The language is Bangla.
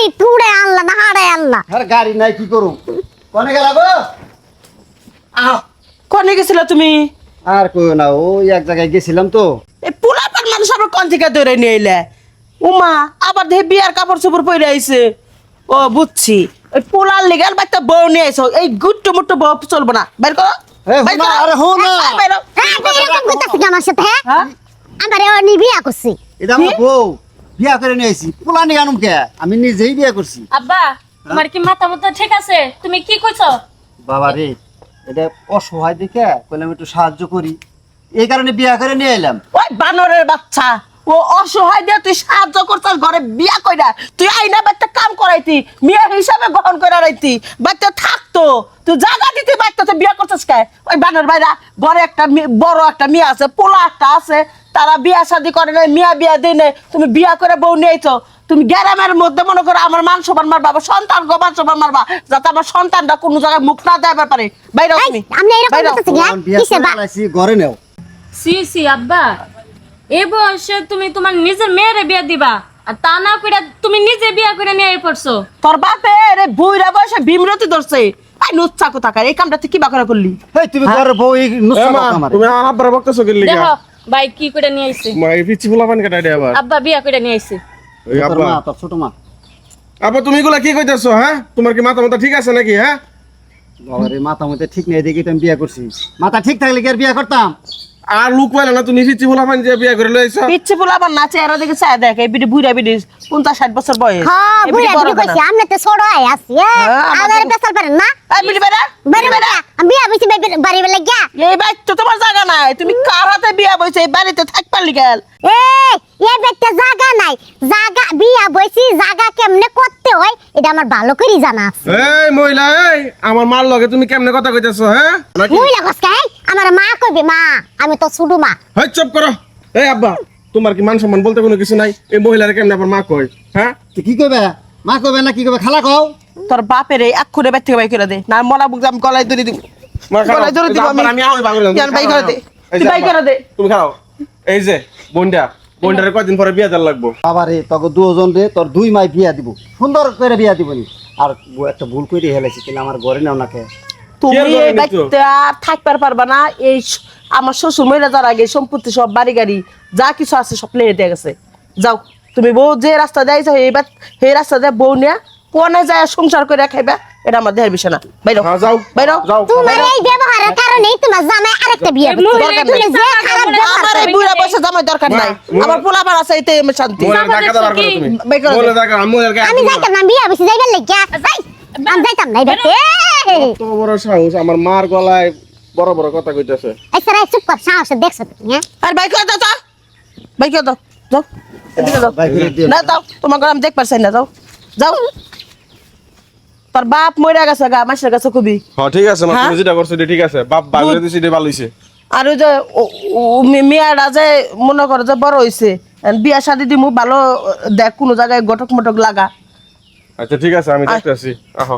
গাড়ি টুড়ে আনলা না হাড়ে আনলা আরে গাড়ি নাই কি করু কোনে গেলা গো আহ কোনে গেছিলা তুমি? আর কই না ওই এক জায়গায় গেছিলাম তো এই পোলাপান মানুষ আবার কোন থেকে ধরে নিয়ে এলে? উমা আবার দেখি বিয়ার কাপড় চোপড় পরে আইছে। ও বুঝছি, ওই পোলার লিগাল বাচ্চা বউ নিয়ে আইছো, এই গুট্টু মুট্টু বউ চলবো না। বের করো এ হুনা আরে হুনা বেরো। হ্যাঁ তুই এরকম করতেছিস কি আমার সাথে? হ্যাঁ হ্যাঁ আমারে অনি বিয়া করছি। এটা আমার বউ বিয়া করে নিয়ে আইছি পোলা নিয়ে আনুম কে আমি নিজেই বিয়া করছি আব্বা তোমার কি মাথা মতো ঠিক আছে? তুমি কি কইছো? বাবা রে এটা অসহায় দেখে কইলাম একটু সাহায্য করি এই কারণে বিয়া করে নিয়ে এলাম ওই বানরের বাচ্চা, ও অসহায় দিয়ে তুই সাহায্য করছিস ঘরে বিয়া কইরা, তুই আইনা বাচ্চা কাম করাইতি, মেয়ে হিসাবে গ্রহণ করে রাইতি, বাচ্চা থাকতো, তুই জায়গা দিতে বাচ্চা তো বিয়া করছিস কে? ওই বানর ভাইরা ঘরে একটা বড় একটা মেয়ে আছে, পোলা একটা আছে, তারা বিয়া শাদি করে নাই, মিয়া বিয়া দিয়ে নেই, তুমি বিয়া করে বউ নিয়েছো, তুমি গ্রামের মধ্যে মনে করো আমার মান সম্মান মারবা, আমার সন্তান গো মান সম্মান মারবা, যাতে আমার সন্তানটা কোনো জায়গায় মুখ না দেওয়ার পারে। বাইরে তুমি আমি এরকম বাইরে করতেছি কি? তখন বিয়া কিসের করে বা আলাইছি ঘরে নেও সি সি আব্বা, এই বয়সে তুমি তোমার নিজের মেয়েরে বিয়া দিবা, আর তা না কইরা তুমি নিজে বিয়া করে নিয়ে পড়ছো। তোর বাপে রে বুইরা বয়সে ভীমরতি ধরছে, আই নুচ্ছা কোথাকার, এই কামটা তুই কি বাকরা করলি? এই তুমি ঘরে বউ এই নুসা মা আমারে তুমি আব্বার বকতেছো কি লিগা? দেখো ভাই কি করে নিয়ে আইছে, মা এই পিচ্ছি ফুলা পান কাটাই দে আবার। আব্বা বিয়া করে নিয়ে আইছে। এই তোর আব্বা মা তোর ছোট মা আব্বা তুমি এগুলা কি কইতাছো? হ্যাঁ তোমার কি মাথা মাথা ঠিক আছে নাকি? হ্যাঁ বাবারে মাথা মধ্যে ঠিক নেই দেখি তো আমি বিয়া করছি মাথা ঠিক থাকলে কি আর বিয়া করতাম আর লুক পাইলা না তুমি পিচ্ছি ফুলা পান যে বিয়া করে লইছো? পিচ্ছি পোলা আমার নাচে এরা দেখে চায় দেখ, এই বিডি বুইরা বিডি 50-60 বছর বয়স, হ্যাঁ এই বিডি বুড়া বড় বুড়ি কইছি না। আমনে তো ছোট আই আছি হ্যাঁ, আমাদের বেসাল পারেন না এই বিডি বেরা বাড়ি বেলা আমি বিয়া বইছি বাড়ি বেলা গিয়া এই বাইক তো তোমার জায়গা নাই, তুমি কার হাতে বিয়া বইছে, এই বাড়িতে থাকবার লিগেল? এই বেটা জায়গা নাই, জায়গা বিয়া বইছি জায়গা কেমনে করতে হয় এটা আমার ভালো করে জানা আছে। এই মহিলা এই আমার মার লগে তুমি কেমনে কথা কইতাছো? হ্যাঁ নাকি মুই লাগস কে আমার মা কইবে, মা আমি তো ছোট মা। হয় চুপ করো। এই আব্বা তোমার কি মান সম্মান বলতে কোনো কিছু নাই? এই মহিলারে কেমনে আবার মা কই? হ্যাঁ তো কি কইবে মা কইবে না কি কইবে খালা কও তোর বাপের এই আক্ষরে বাইর থেকে বাই করে দে, না মলা বুক আমি গলায় ধরে দিব, মা খাও। গলায় ধরে দিব আব্বার আমি আউই বাগুল কেন বাই করে দে, এই তুই যে বাই আব্বা, করে দে। তুমি খাও। এই যে বোনটারে কয়দিন পরে বিয়া দেওয়ার লাগবো। বাবারে তোকে দুজন রে তোর দুই মাই বিয়া দিব সুন্দর করে বিয়া দিবনি আর একটা ভুল করে হেলাইছি তাহলে আমার ঘরে নাও না কে তুমি কি আর এই করবি বাড়িতে আর থাকবার পারবা না, এই আমার শ্বশুর মহিলা যার আগে সম্পত্তি সব বাড়ি গাড়ি যা কিছু আছে সব লেগে দিয়ে গেছে। যাও তুমি বউ যে রাস্তা যাইছো এই রাস্তা দিয়ে বউ নিয়ে কোনে যায় সংসার করে খাইবা, এটা আমার দেহের বিষয় না। বাইরো হ্যাঁ যাও বাইরো যাও। তোমার এই ব্যবহারের কারণেই তোমার জামাই আরেকটা বিয়া এই করছে। মহিলা তুমি যে খারাপ ব্যবহার আমার এই বুড়া বয়সে জামাই দরকার নাই, আমার পোলাপান আছে এতে আমি শান্তি। মহিলার টাকা দেওয়ার করো তুমি। বাই করে দে। মহিলার টাকা মহিলার আমি যাইতাম না বিয়া বইছি যাইবার লাগিয়া যাই আমি যাইতাম না বেটে তো বড় সাহস আমার মার গলায় বড় বড় কথা কইতাছে। আচ্ছা রাই চুপ কর সাহস দেখছো তুমি হ্যাঁ আর বাই করে দাও তো, বাই করে দাও, যাও এদিকে যাও, বাই করে দিও না যাও তোমার ঘরে আমি দেখ পারছি না, যাও যাও। তোর বাপ মরে গেছে গা মাসের কাছে খুবই, হ্যাঁ ঠিক আছে মা হ্যাঁ? তুমি যেটা করছো এটা ঠিক আছে। বাপ বাগুলে দিছি এটা ভালো হইছে। আর ওই যে মেয়েরা যে মনে করো যে বড় হয়েছে, বিয়া শাদি দিমু ভালো দেখ কোনো জায়গায় গটক মটক লাগা। আচ্ছা ঠিক আছে আমি দেখতেছি। আহো